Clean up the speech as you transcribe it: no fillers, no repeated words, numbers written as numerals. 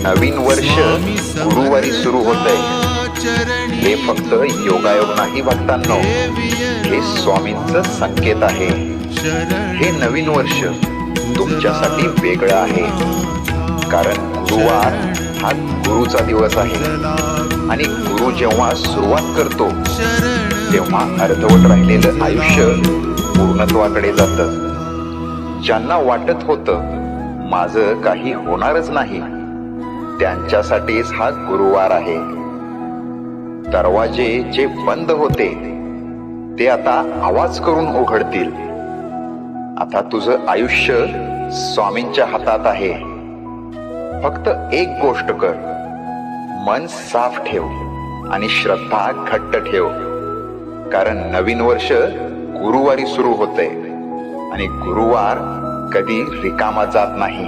नवीन वर्ष गुरुवारी सुरू होतंय. हे फक्त योगायोग नाही भक्तांनो, हे स्वामींचं संकेत आहे. हे नवीन वर्ष तुमच्यासाठी वेगळं आहे, कारण गुरुवार हा गुरुचा दिवस आहे. आणि गुरु जेव्हा सुरुवात करतो तेव्हा अर्धवट राहिलेलं आयुष्य पूर्णत्वाकडे जातं. ज्यांना वाटत होतं माझं काही होणारच नाही, त्यांच्यासाठीच हा गुरुवार आहे. दरवाजे जे बंद होते ते आता आवाज करून उघडतील. आता तुझं आयुष्य स्वामींच्या हातात आहे. फक्त एक गोष्ट कर, मन साफ ठेव आणि श्रद्धा घट्ट ठेव, कारण नवीन वर्ष गुरुवारी सुरू होतंय आणि गुरुवार कधी रिकामा जात नाही.